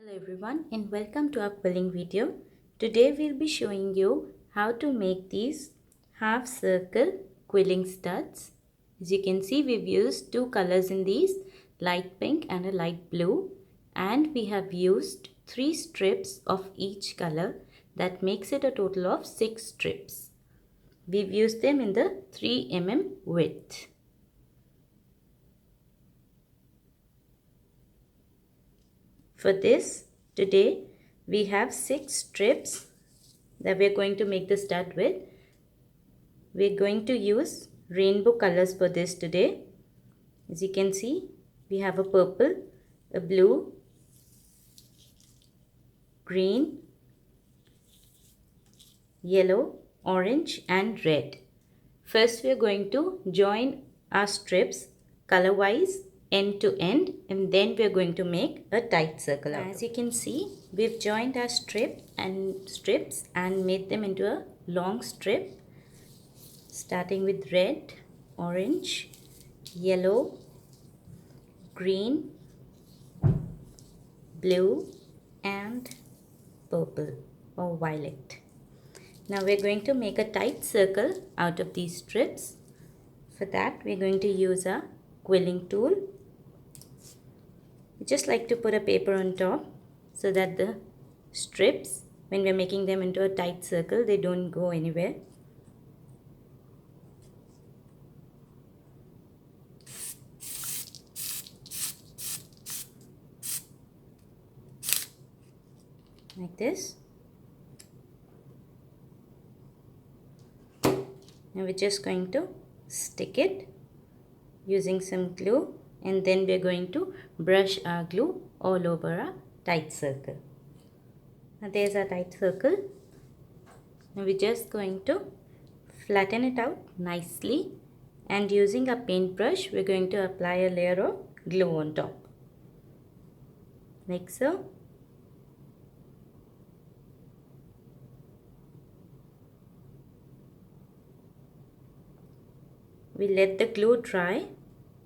Hello everyone and welcome to our quilling video. Today we'll be showing you how to make these half circle quilling studs. As you can see, we've used two colors in these, light pink and a light blue, and we have used 3 strips of each color. That makes it a total of 6 strips. We've used them in the 3 mm width. For this, today we have 6 strips that we're going to make the stud with. We're going to use rainbow colors for this today. As you can see, we have a purple, a blue, green, yellow, orange and red. First we are going to join our strips color-wise end to end, and then we are going to make a tight circle. As you can see, we've joined our strips and made them into a long strip, starting with red, orange, yellow, green, blue and purple or violet. Now we're going to make a tight circle out of these strips. For that we're going to use a quilling tool. We just like to put a paper on top so that the strips, when we're making them into a tight circle, they don't go anywhere. Like this. Now we're just going to stick it using some glue, and then we're going to brush our glue all over our tight circle. Now there's our tight circle. Now we're just going to flatten it out nicely, and using a paintbrush we're going to apply a layer of glue on top, like so. We let the glue dry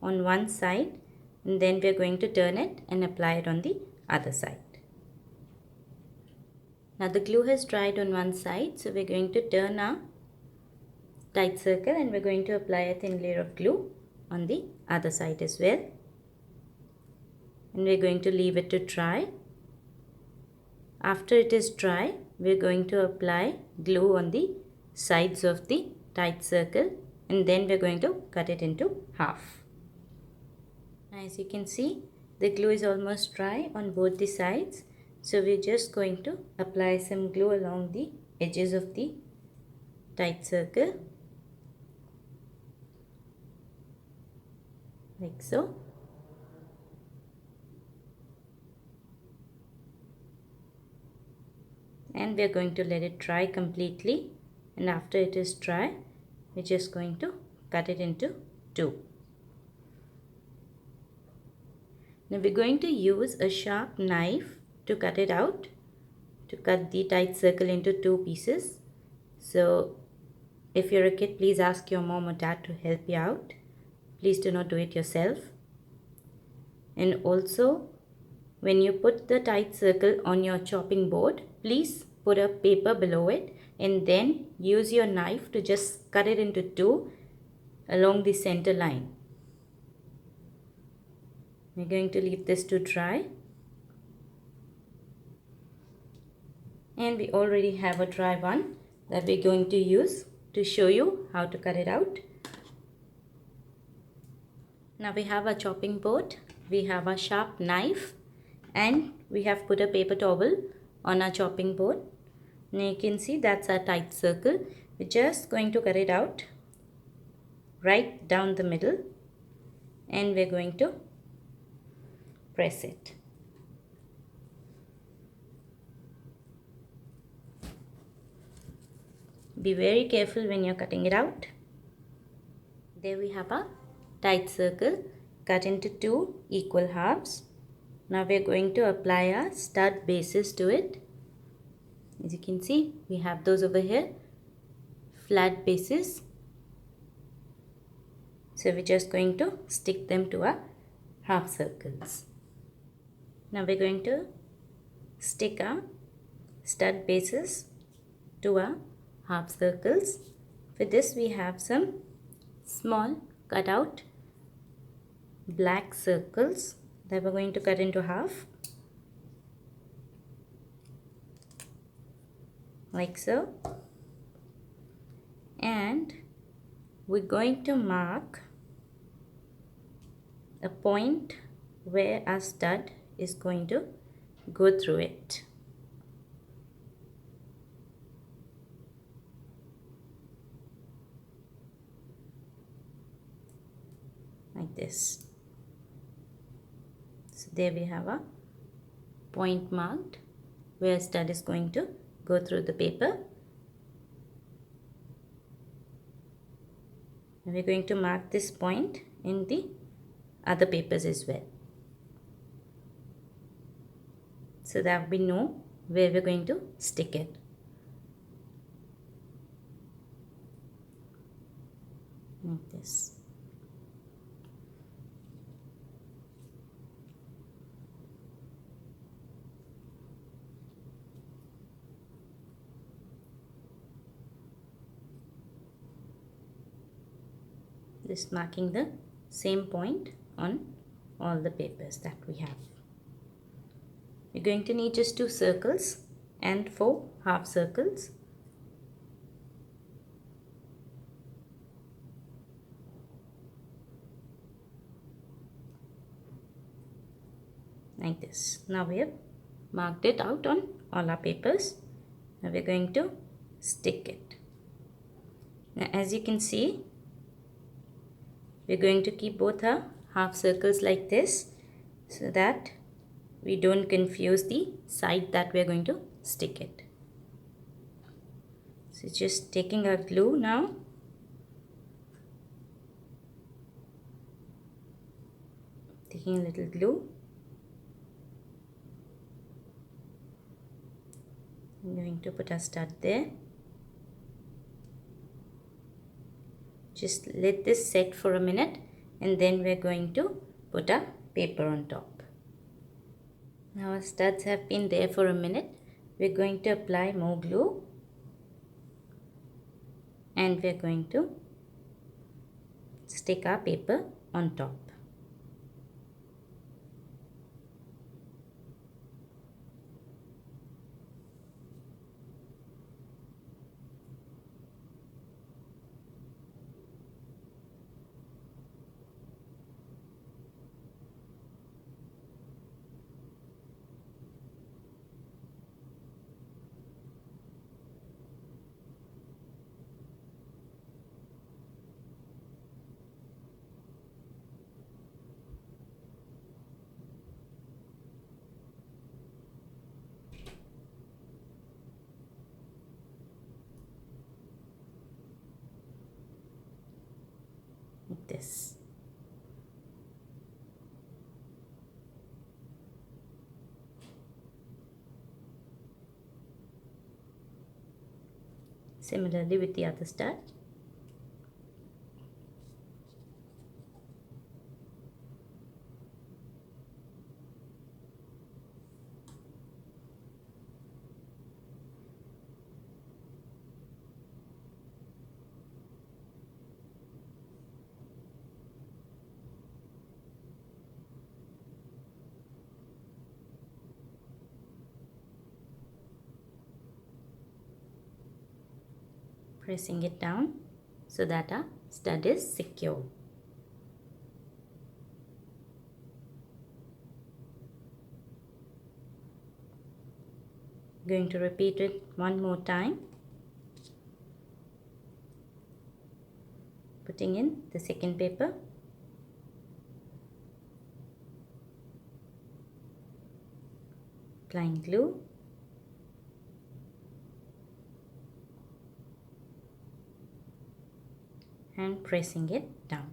on one side, and then we are going to turn it and apply it on the other side. Now the glue has dried on one side, so we're going to turn our tight circle and we're going to apply a thin layer of glue on the other side as well. And we're going to leave it to dry. After it is dry, we're going to apply glue on the sides of the tight circle, and then we're going to cut it into half. As you can see, the glue is almost dry on both the sides, so we're just going to apply some glue along the edges of the tight circle, like so. And we're going to let it dry completely, and after it is dry, we're just going to cut it into 2. Now we're going to use a sharp knife to cut it out, to cut the tight circle into 2 pieces. So if you're a kid, please ask your mom or dad to help you out. Please do not do it yourself. And also, when you put the tight circle on your chopping board, please put a paper below it and then use your knife to just cut it into 2 along the center line. We're going to leave this to dry. And we already have a dry one that we're going to use to show you how to cut it out. Now we have a chopping board, we have a sharp knife, and we have put a paper towel on our chopping board. Now you can see that's our tight circle. We're just going to cut it out right down the middle, and we're going to press it. Be very careful when you're cutting it out. There we have a tight circle cut into 2 equal halves. Now we're going to apply our stud bases to it. As you can see, we have those over here, flat bases. So we're just going to stick them to our half circles. Now we're going to stick our stud bases to our half circles. For this we have some small cut out black circles that we're going to cut into half, like so, and we're going to mark a point where our stud is going to go through it. Like this. So there we have a point marked where stud is going to go through the paper. And we're going to mark this point in the other papers as well, so that we know where we're going to stick it. Like this. Just marking the same point on all the papers that we have. We're going to need just 2 circles and 4 half circles. Like this. Now we have marked it out on all our papers. Now we're going to stick it. Now as you can see, we're going to keep both our half circles like this so that we don't confuse the side that we're going to stick it. So just taking our glue now, taking a little glue, I'm going to put a stud there. Just let this set for a minute and then we're going to put a paper on top. Now our studs have been there for a minute. We're going to apply more glue and we're going to stick our paper on top. Like this. Similarly with the other stud. Pressing it down so that our stud is secure. Going to repeat it one more time, putting in the second paper, applying glue, and pressing it down.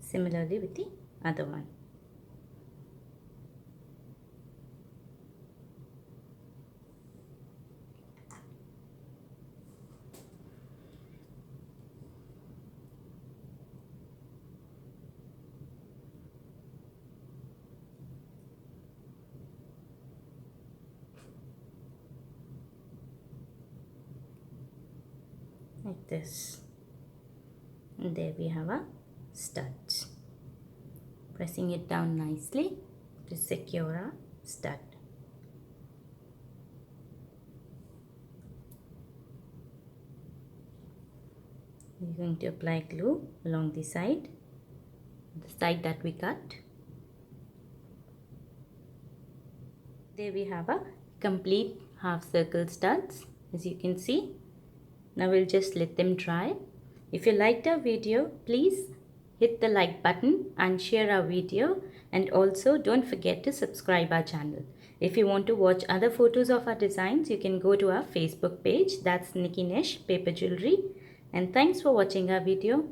Similarly with the other one. like this. And there we have our studs. Pressing it down nicely to secure our stud. We're going to apply glue along the side that we cut. There we have a complete half circle studs, as you can see. Now we'll just let them dry. If you liked our video, please hit the like button and share our video, and also don't forget to subscribe our channel. If you want to watch other photos of our designs, you can go to our Facebook page, that's Nikki Nesh Paper Jewelry. And thanks for watching our video.